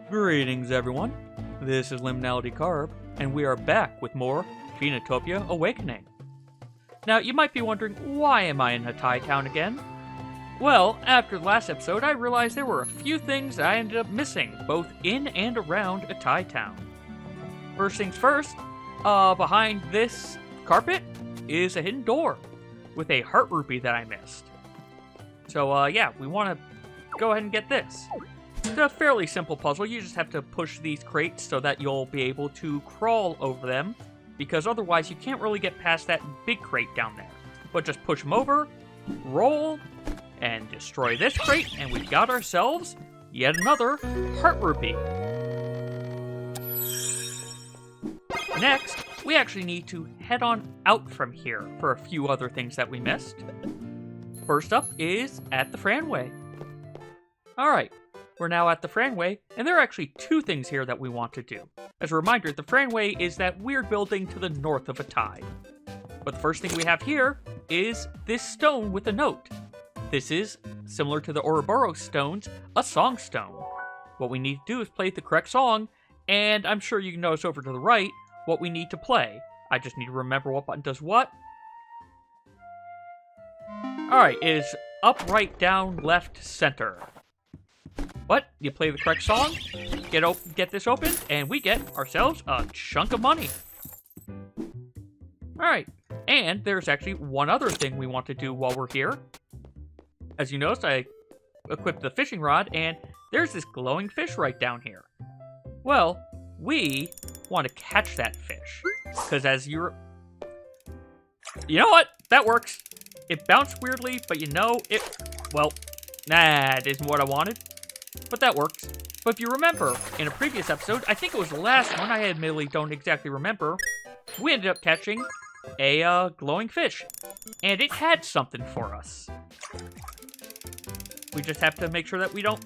Greetings, everyone. This is LiminalityCarb, and we are back with more Phoenotopia Awakening. Now, you might be wondering, why am I in Hatay Town again? Well, after the last episode, I realized there were a few things I ended up missing, both in and around Hatay Town. First things first, behind this carpet is a hidden door with a heart rupee that I missed. So, yeah, we want to go ahead and get this. It's a fairly simple puzzle. You just have to push these crates so that you'll be able to crawl over them, because otherwise you can't really get past that big crate down there. But just push them over, roll, and destroy this crate, and we've got ourselves yet another heart rupee. Next, we actually need to head on out from here for a few other things that we missed. First up is at the Franway. Alright, we're now at the Franway, and there are actually two things here that we want to do. As a reminder, the Franway is that weird building to the north of Hatay. But the first thing we have here is this stone with a note. This is, similar to the Ouroboros stones, a song stone. What we need to do is play the correct song, and I'm sure you can notice over to the right what we need to play. I just need to remember what button does what. Alright, it is up, right, down, left, center. But you play the correct song, get this open, and we get ourselves a chunk of money. Alright, and there's actually one other thing we want to do while we're here. As you noticed, I equipped the fishing rod, and there's this glowing fish right down here. Well, we want to catch that fish, because as you're... You know what? That works. It bounced weirdly, but you know, well, it isn't what I wanted. But that works. But if you remember, in a previous episode, I think it was the last one, I admittedly don't exactly remember, we ended up catching a glowing fish. And it had something for us. We just have to make sure that we don't...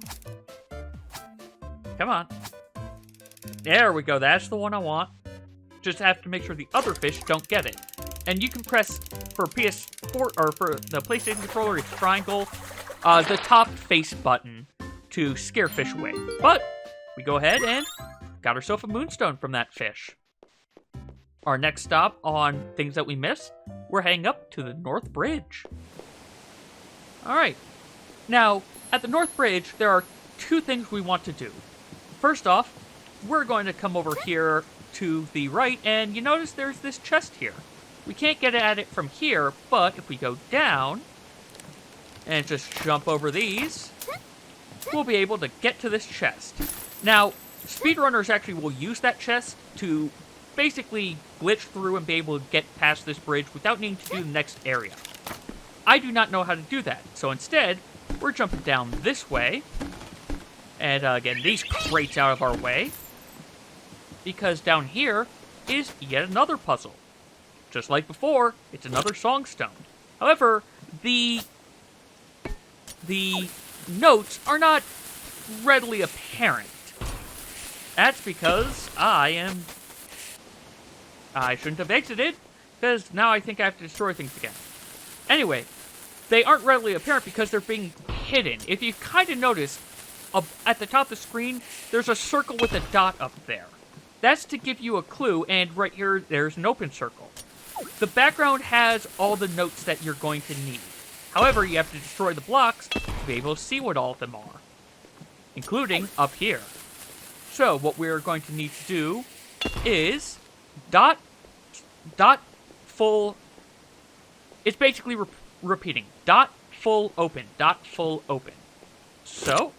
Come on. There we go, that's the one I want. Just have to make sure the other fish don't get it. And you can press, for PS4, or for the PlayStation controller, it's triangle, the top face button to scare fish away. But we go ahead and got ourselves a Moonstone from that fish. Our next stop on things that we missed, we're heading up to the North Bridge. Alright. Now, at the North Bridge, there are two things we want to do. First off, we're going to come over here to the right, and you notice there's this chest here. We can't get at it from here, but if we go down and just jump over these, we'll be able to get to this chest. Now, speedrunners actually will use that chest to basically glitch through and be able to get past this bridge without needing to do the next area. I do not know how to do that, so instead, we're jumping down this way, and getting these crates out of our way, because down here is yet another puzzle. Just like before, it's another song stone. However, the notes are not readily apparent. That's because I shouldn't have exited, because now I think I have to destroy things again. Anyway, they aren't readily apparent because they're being hidden. If you kind of notice, at the top of the screen, there's a circle with a dot up there. That's to give you a clue, and right here, there's an open circle. The background has all the notes that you're going to need. However, you have to destroy the blocks to be able to see what all of them are, including up here. So, what we're going to need to do is dot full... It's basically repeating. Dot full open. Dot full open. So,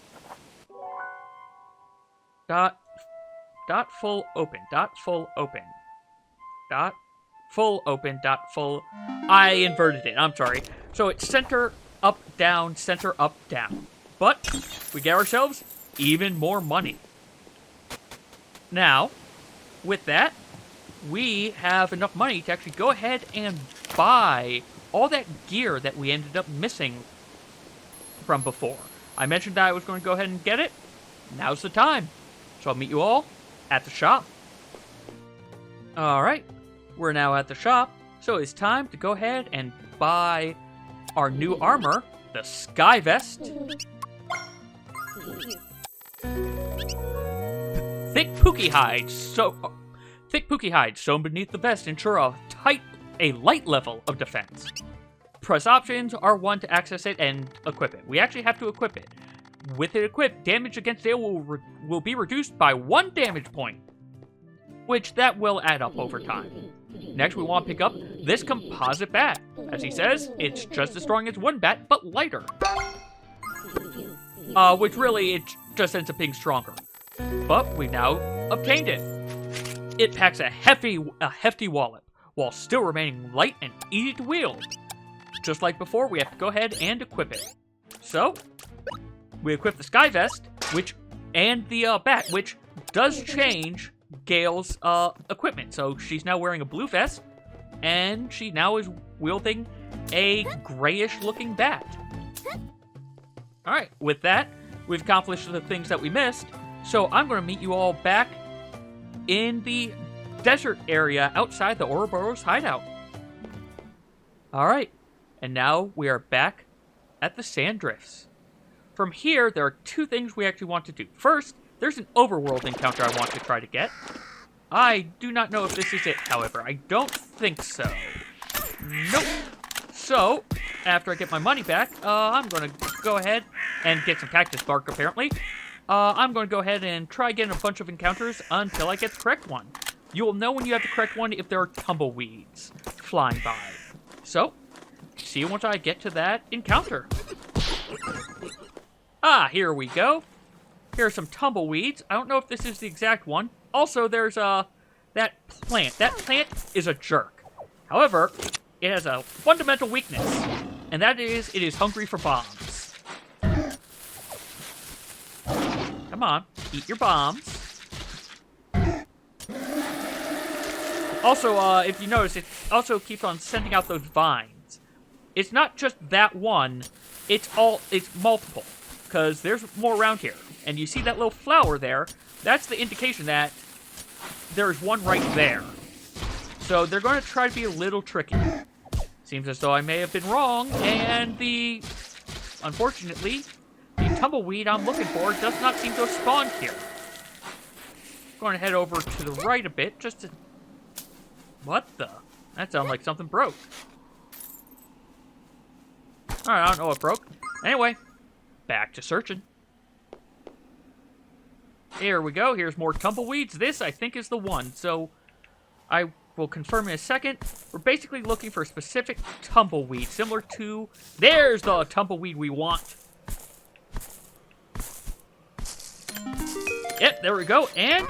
dot full open. Dot full open. Dot full open. Dot full... I inverted it. I'm sorry. So it's center up down. Center up down. But we get ourselves even more money. Now, with that, we have enough money to actually go ahead and buy all that gear that we ended up missing from before. I mentioned that I was going to go ahead and get it. Now's the time. So I'll meet you all at the shop. Alright, we're now at the shop, so it's time to go ahead and buy our new armor, the Sky Vest, thick pookie hides. Thick pookie hides sewn beneath the vest ensure a light level of defense. Press options R1 to access it and equip it. We actually have to equip it. With it equipped, damage against it will be reduced by 1 damage point, which that will add up over time. Next, we want to pick up this composite bat. As he says, it's just as strong as one bat, but lighter. Which really, it just ends up being stronger. But we've now obtained it. It packs a hefty wallop, while still remaining light and easy to wield. Just like before, we have to go ahead and equip it. So, we equip the Sky Vest, and the bat, which does change Gale's equipment. So she's now wearing a blue vest, and she now is wielding a grayish-looking bat. Alright, with that, we've accomplished the things that we missed, so I'm going to meet you all back in the desert area outside the Ouroboros hideout. Alright, and now we are back at the Sand Drifts. From here, there are 2 things we actually want to do. First, there's an overworld encounter I want to try to get. I do not know if this is it, however. I don't think so. Nope. So, after I get my money back, I'm going to go ahead and get some cactus bark, apparently. I'm going to go ahead and try getting a bunch of encounters until I get the correct one. You will know when you have the correct one if there are tumbleweeds flying by. So, see you once I get to that encounter. Ah, here we go. Here are some tumbleweeds. I don't know if this is the exact one. Also, there's that plant. That plant is a jerk. However, it has a fundamental weakness, and that is it is hungry for bombs. Come on, eat your bombs. Also, if you notice, it also keeps on sending out those vines. It's not just that one. It's multiple. Because there's more around here. And you see that little flower there? That's the indication that there's one right there. So they're going to try to be a little tricky. Seems as though I may have been wrong, and unfortunately, the tumbleweed I'm looking for does not seem to have spawned here. Going to head over to the right a bit, just to... What the? That sounded like something broke. Alright, I don't know what broke. Anyway, back to searching. Here we go. Here's more tumbleweeds. This, I think, is the one. So, I will confirm in a second. We're basically looking for a specific tumbleweed, similar to... There's the tumbleweed we want. Yep, there we go. And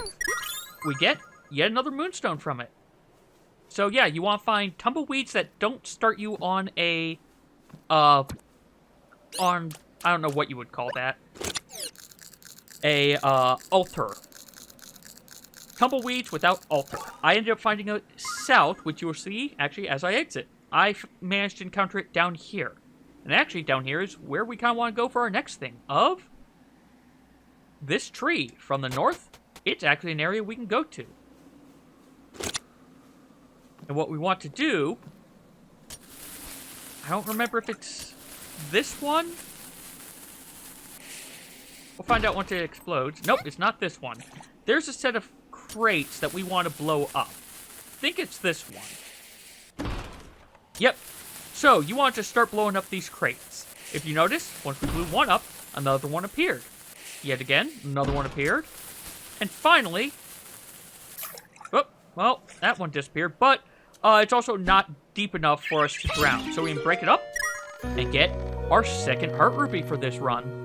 we get yet another Moonstone from it. So, yeah, you want to find tumbleweeds that don't start you on a... I don't know what you would call that. Altar. Tumbleweeds without altar. I ended up finding it south, which you will see, actually, as I exit. I managed to encounter it down here. And actually, down here is where we kind of want to go for our next thing. Of this tree. From the north, it's actually an area we can go to. And what we want to do... I don't remember if it's this one. We'll find out once it explodes. Nope, it's not this one. There's a set of crates that we want to blow up. I think it's this one. Yep. So, you want to start blowing up these crates. If you notice, once we blew one up, another one appeared. Yet again, another one appeared. And finally... Oh, well, that one disappeared, but it's also not deep enough for us to drown. So we can break it up and get our second heart rupee for this run.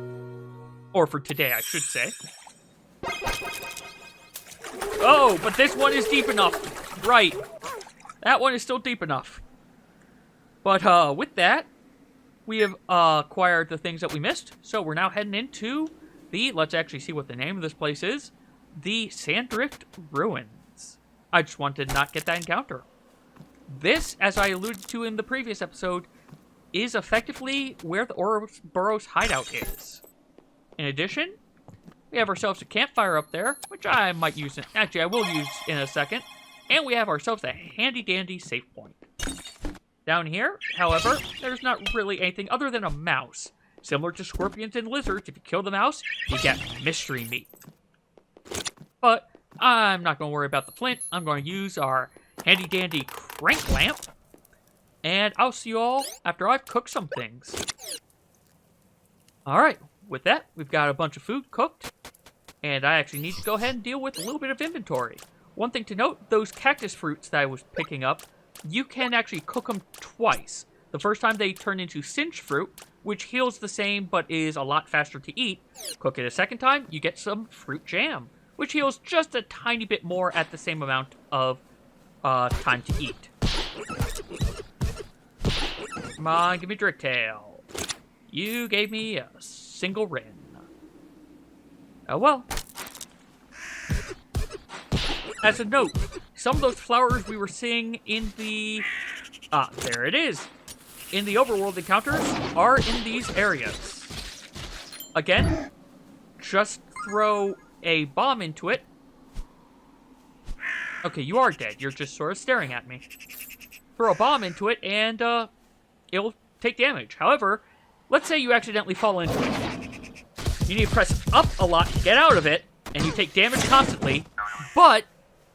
Or for today, I should say. Oh, but this one is deep enough. Right. That one is still deep enough. But with that, we have acquired the things that we missed. So we're now heading into the, let's actually see what the name of this place is, the Sanddrift Ruins. I just wanted to not get that encounter. This, as I alluded to in the previous episode, is effectively where the Ouroboros hideout is. In addition, we have ourselves a campfire up there, which I might use, actually I will use in a second. And we have ourselves a handy-dandy save point. Down here, however, there's not really anything other than a mouse. Similar to scorpions and lizards, if you kill the mouse, you get mystery meat. But I'm not going to worry about the flint. I'm going to use our handy-dandy crank lamp. And I'll see you all after I've cooked some things. Alright, with that, we've got a bunch of food cooked. And I actually need to go ahead and deal with a little bit of inventory. One thing to note, those cactus fruits that I was picking up, you can actually cook them twice. The first time they turn into cinch fruit, which heals the same but is a lot faster to eat. Cook it a second time, you get some fruit jam, which heals just a tiny bit more at the same amount of time to eat. Come on, give me Dricktail. You gave me a single Rin. Oh well. As a note, some of those flowers we were seeing in the... there it is. In the overworld encounters are in these areas. Again, just throw a bomb into it. Okay, you are dead. You're just sort of staring at me. Throw a bomb into it and it'll take damage. However, let's say you accidentally fall into it. You need to press up a lot to get out of it, and you take damage constantly. But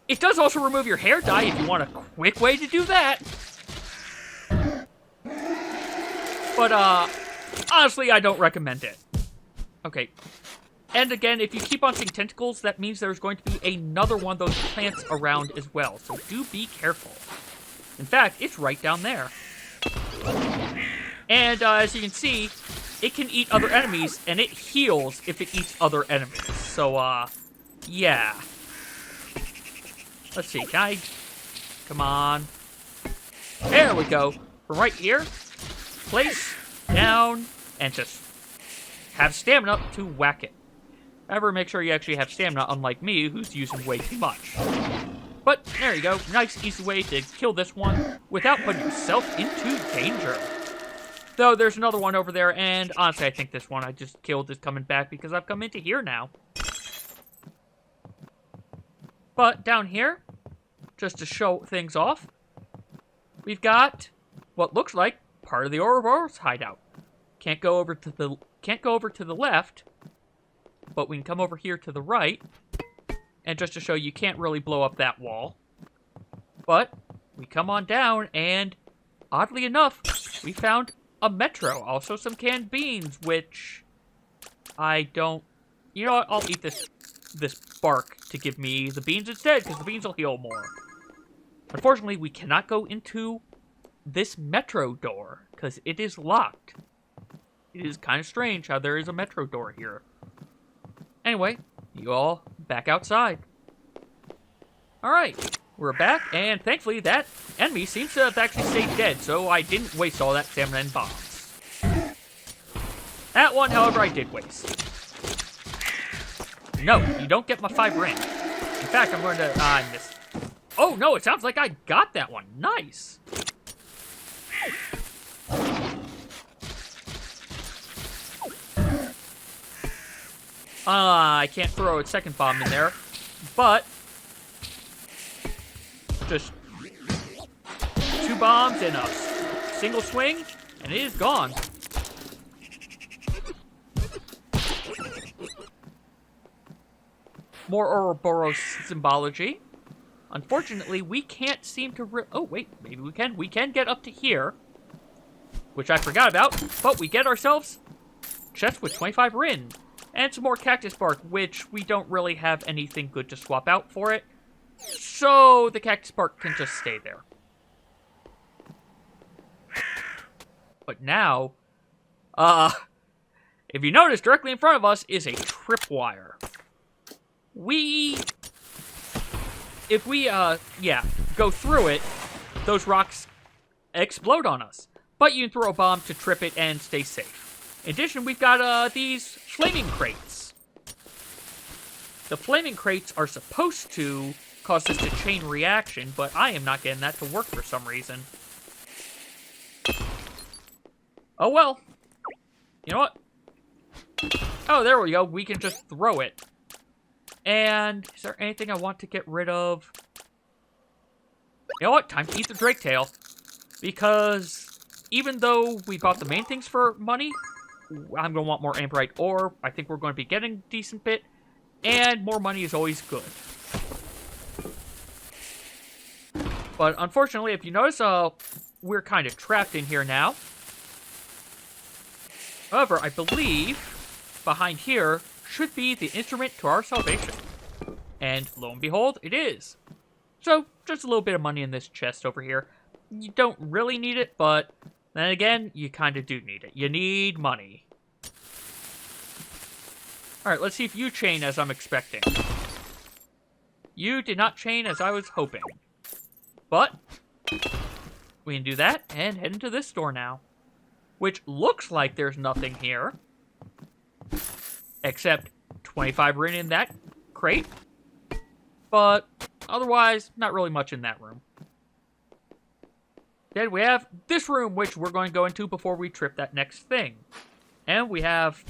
it does also remove your hair dye if you want a quick way to do that. But, honestly, I don't recommend it. Okay. And again, if you keep on seeing tentacles, that means there's going to be another one of those plants around as well. So do be careful. In fact, it's right down there. And, as you can see, it can eat other enemies, and it heals if it eats other enemies. So, yeah. Let's see, can I... Come on. There we go. From right here, place, down, and just have stamina to whack it. However, make sure you actually have stamina, unlike me, who's using way too much. But, there you go. Nice, easy way to kill this one without putting yourself into danger. Though, there's another one over there, and honestly, I think this one I just killed is coming back because I've come into here now. But, down here, just to show things off, we've got what looks like part of the Ouroboros hideout. Can't go over to the left, but we can come over here to the right. And just to show you can't really blow up that wall. But we come on down and oddly enough, we found a metro, also some canned beans, which I don't... You know what? I'll eat this bark to give me the beans instead, because the beans will heal more. Unfortunately, we cannot go into this metro door, because it is locked. It is kind of strange how there is a metro door here. Anyway, you all back outside. Alright, we're back, and thankfully that enemy seems to have actually stayed dead, so I didn't waste all that stamina and bombs. That one, however, I did waste. No, you don't get my 5 ring. In fact, I'm going to... I missed. Oh, no, it sounds like I got that one. Nice. I can't throw a second bomb in there, but just 2 bombs in a single swing, and it is gone. More Ouroboros symbology. Unfortunately, we can't seem to... Oh, wait, maybe we can. We can get up to here, which I forgot about, but we get ourselves chest with 25 Rin. And some more cactus bark, which we don't really have anything good to swap out for it. So the cactus bark can just stay there. But now, if you notice, directly in front of us is a tripwire. If we go through it, those rocks explode on us. But you can throw a bomb to trip it and stay safe. In addition, we've got these flaming crates. The flaming crates are supposed to cause this to chain reaction, but I am not getting that to work for some reason. Oh well. You know what? Oh, there we go. We can just throw it. And is there anything I want to get rid of? You know what? Time to eat the drake tail. Because even though we bought the main things for money, I'm going to want more amberite ore. I think we're going to be getting a decent bit. And more money is always good. But unfortunately, if you notice, we're kind of trapped in here now. However, I believe behind here should be the instrument to our salvation. And lo and behold, it is. So, just a little bit of money in this chest over here. You don't really need it, but then again, you kind of do need it. You need money. Alright, let's see if you chain as I'm expecting. You did not chain as I was hoping. But we can do that and head into this door now. Which looks like there's nothing here. Except 25 rin in that crate. But otherwise, not really much in that room. Then we have this room, which we're going to go into before we trip that next thing. And we have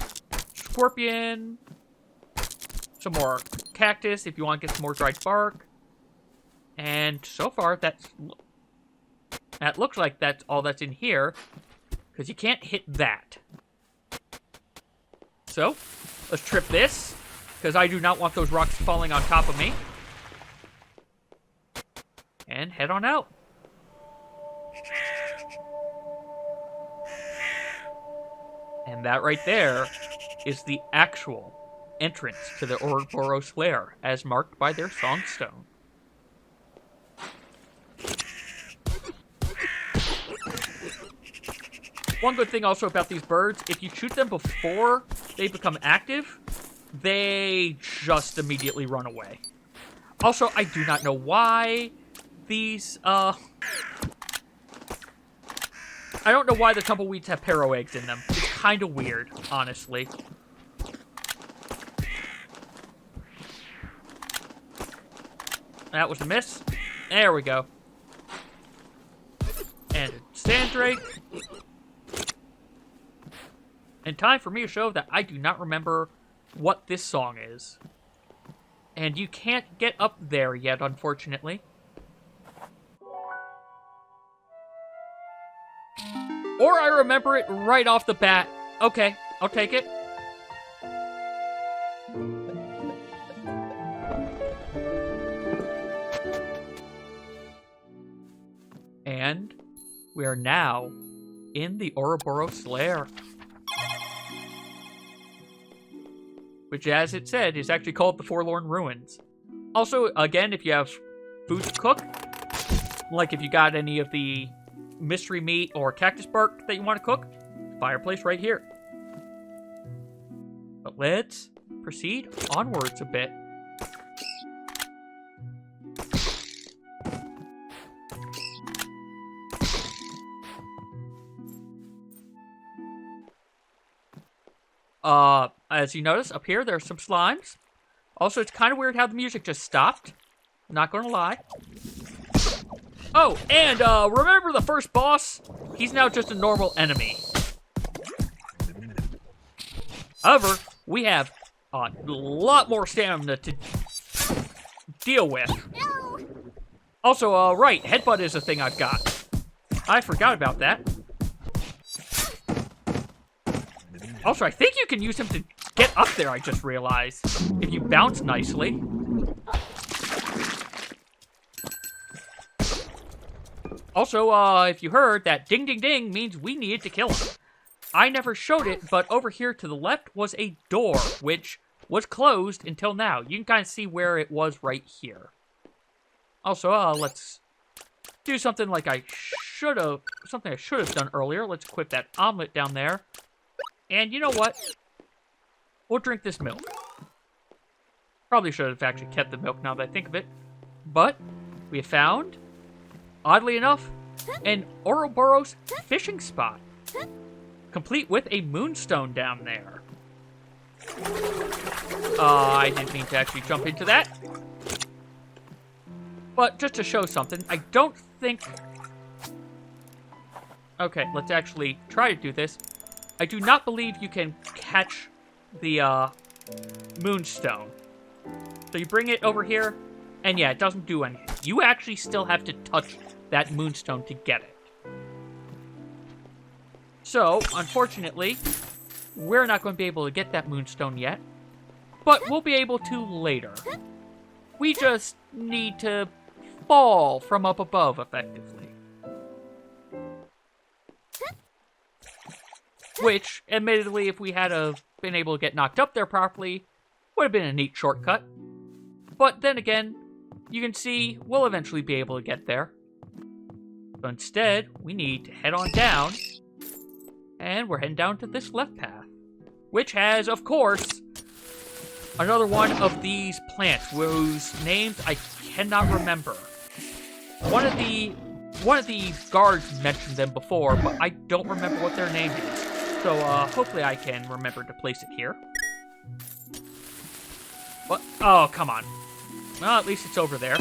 scorpion, some more cactus if you want to get some more dried bark. And so far, that looks like that's all that's in here, because you can't hit that. So, let's trip this, because I do not want those rocks falling on top of me. And head on out. And that right there is the actual entrance to the Ouroboros lair, as marked by their songstone. One good thing also about these birds, if you shoot them before they become active, they just immediately run away. Also, I do not know why these, I don't know why the tumbleweeds have parrow eggs in them. It's kind of weird, honestly. That was a miss. There we go. And Sandrake. And time for me to show that I do not remember what this song is. And you can't get up there yet, unfortunately. Or I remember it right off the bat. Okay, I'll take it. And we are now in the Ouroboros lair. Which, as it said, is actually called the Forlorn Ruins. Also, again, if you have food to cook, like if you got any of the mystery meat or cactus bark that you want to cook, fireplace right here. But let's proceed onwards a bit. As you notice, up here, there's some slimes. Also, it's kind of weird how the music just stopped. Not gonna lie. Oh, and, remember the first boss? He's now just a normal enemy. However, we have a lot more stamina to deal with. Also, right, headbutt is a thing I've got. I forgot about that. Also, I think you can use him to get up there, I just realized. If you bounce nicely. Also, if you heard, that ding ding ding means we needed to kill him. I never showed it, but over here to the left was a door, which was closed until now. You can kind of see where it was right here. Also, let's do something like I should have done earlier. Let's equip that omelet down there. And you know what? We'll drink this milk. Probably should have actually kept the milk now that I think of it. But we have found, oddly enough, an Ouroboros fishing spot. Complete with a moonstone down there. I didn't mean to actually jump into that. But just to show something, I don't think... Okay, let's actually try to do this. I do not believe you can catch the Moonstone. So you bring it over here, and yeah, it doesn't do anything. You actually still have to touch that Moonstone to get it. So, unfortunately, we're not going to be able to get that Moonstone yet. but we'll be able to later. We just need to fall from up above, effectively. Which, admittedly, if we had been able to get knocked up there properly, would have been a neat shortcut. But then again, you can see we'll eventually be able to get there. But instead, we need to head on down, and we're heading down to this left path, which has, of course, another one of these plants whose names I cannot remember. One of the guards mentioned them before, but I don't remember what their name is. So hopefully I can remember to place it here. What? Oh, come on. Well, at least it's over there.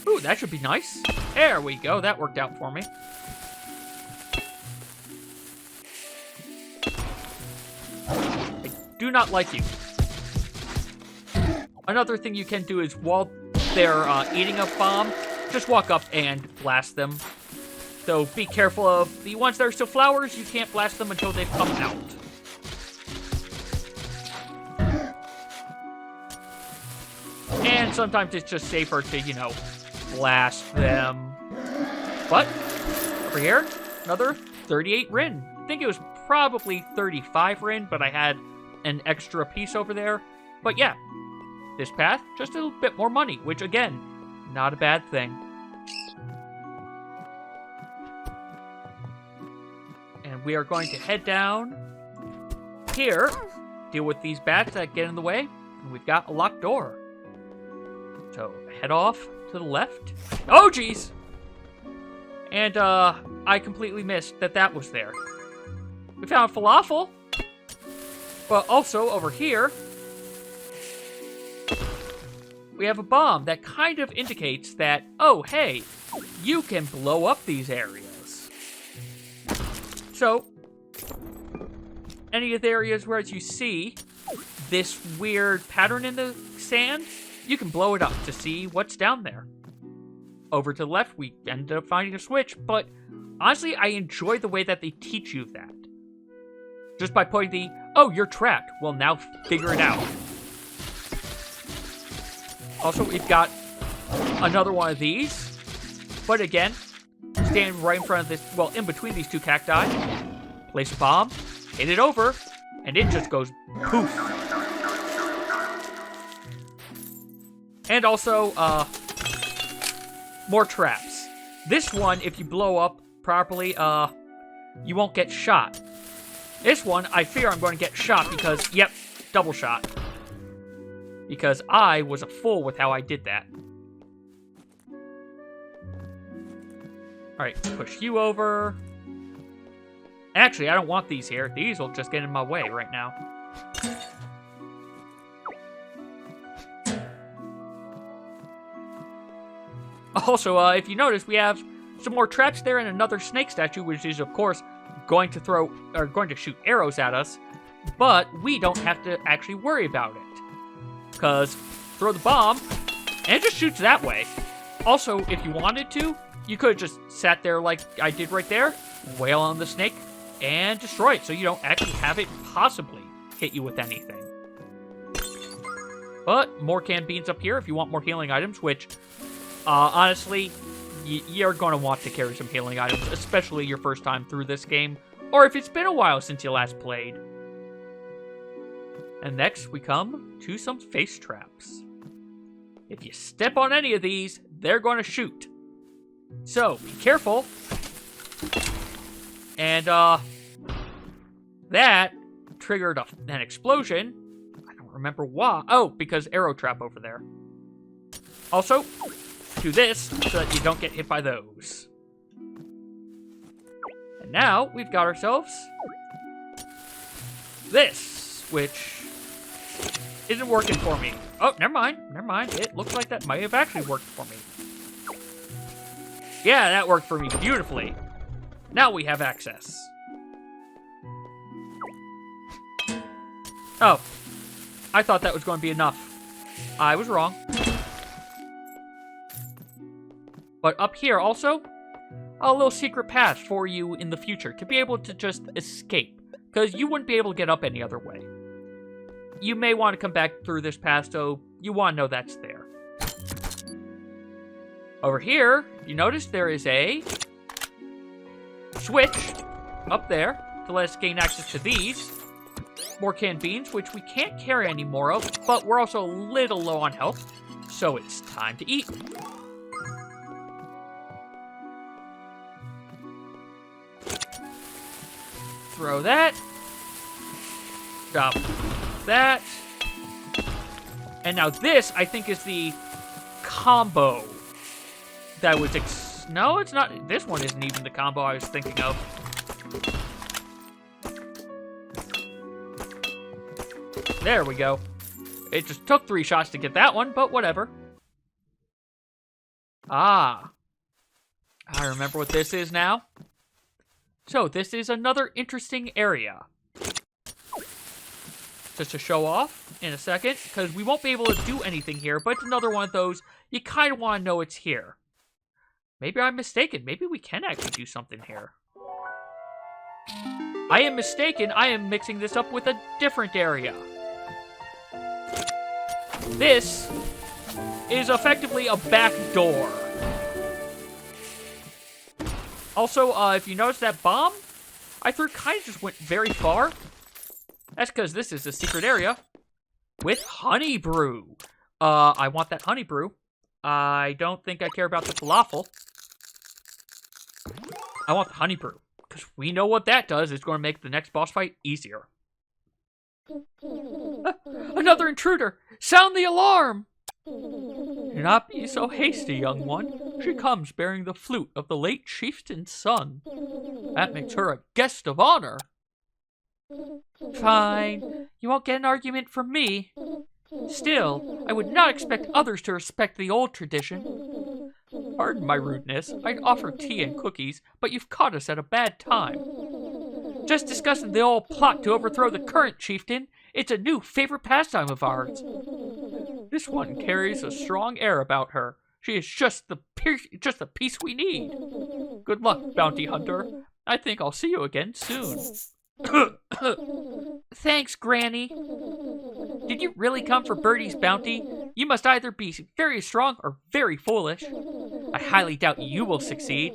Ooh, that should be nice. There we go. That worked out for me. I do not like you. Another thing you can do is while they're eating a bomb, just walk up and blast them. So be careful of the ones that are still flowers. You can't blast them until they've come out. And sometimes it's just safer to, you know, blast them. But, over here, another 38 Rin. I think it was probably 35 Rin, but I had an extra piece over there. But yeah, this path, just a little bit more money, which again, not a bad thing. And we are going to head down here, deal with these bats that get in the way, and we've got a locked door. So, head off to the left. Oh, jeez! And, I completely missed that was there. We found falafel. But also, over here, we have a bomb that kind of indicates that, oh, hey, you can blow up these areas. So, any of the areas where you see this weird pattern in the sand, you can blow it up to see what's down there. Over to the left, we ended up finding a switch, but honestly, I enjoy the way that they teach you that. Just by putting the, oh, you're trapped. Well, now figure it out. Also, we've got another one of these, but again, stand right in front of this, well, in between these two cacti, place a bomb, hit it over, and it just goes poof. And also, more traps. This one, if you blow up properly, you won't get shot. This one, I fear I'm going to get shot because, yep, double shot. Because I was a fool with how I did that. Alright, push you over. Actually, I don't want these here. These will just get in my way right now. Also, if you notice, we have some more traps there and another snake statue, which is, of course, going to shoot arrows at us, but we don't have to actually worry about it. Because throw the bomb, and it just shoots that way. Also, if you wanted to, you could have just sat there like I did right there, wail on the snake, and destroy it, so you don't actually have it possibly hit you with anything. But more canned beans up here if you want more healing items, which, honestly, you're going to want to carry some healing items, especially your first time through this game, or if it's been a while since you last played. And next, we come to some face traps. If you step on any of these, they're going to shoot. So, be careful. And, that triggered an explosion. I don't remember why. Oh, because arrow trap over there. Also, do this so that you don't get hit by those. And now, we've got ourselves this, which isn't working for me. Oh, never mind. It looks like that might have actually worked for me. Yeah, that worked for me beautifully. Now we have access. Oh, I thought that was going to be enough. I was wrong. But up here also, a little secret path for you in the future to be able to just escape, because you wouldn't be able to get up any other way. you may want to come back through this path, so you want to know that's there. Over here, you notice there is a switch up there to let us gain access to these. More canned beans, which we can't carry any more of, but we're also a little low on health, so it's time to eat. Throw that. Drop that. And now this, I think, is the combo that was... No, it's not. This one isn't even the combo I was thinking of. There we go. It just took 3 shots to get that one, but whatever. Ah. I remember what this is now. So, this is another interesting area. Just to show off in a second, because we won't be able to do anything here, but it's another one of those, you kind of want to know it's here. Maybe I'm mistaken. Maybe we can actually do something here. I am mistaken. I am mixing this up with a different area. This is effectively a back door. Also, if you notice that bomb I threw kind of just went very far. That's because this is a secret area with honey brew. I want that honey brew. I don't think I care about the falafel. I want the honey brew, because we know what that does. It's going to make the next boss fight easier. Another intruder! Sound the alarm! Do not be so hasty, young one. She comes bearing the flute of the late chieftain's son. That makes her a guest of honor. Fine. You won't get an argument from me. Still, I would not expect others to respect the old tradition. Pardon my rudeness. I'd offer tea and cookies, but you've caught us at a bad time. Just discussing the old plot to overthrow the current chieftain. It's a new favorite pastime of ours. This one carries a strong air about her. She is just the piece we need. Good luck, bounty hunter. I think I'll see you again soon. Thanks, Granny. Did you really come for Birdie's bounty? You must either be very strong or very foolish. I highly doubt you will succeed,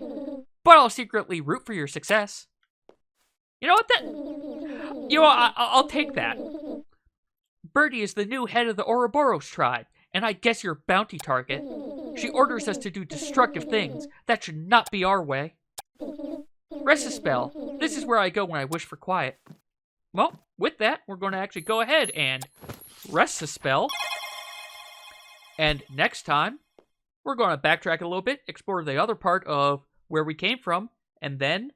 but I'll secretly root for your success. You know what? I'll take that. Birdie is the new head of the Ouroboros tribe, and I guess your bounty target. She orders us to do destructive things. That should not be our way. Rest a spell. This is where I go when I wish for quiet. Well, with that, we're going to actually go ahead and rest a spell. And next time, we're going to backtrack a little bit, explore the other part of where we came from, and then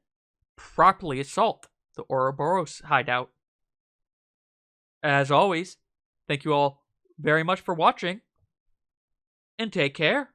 properly assault the Ouroboros hideout. As always, thank you all very much for watching, and take care.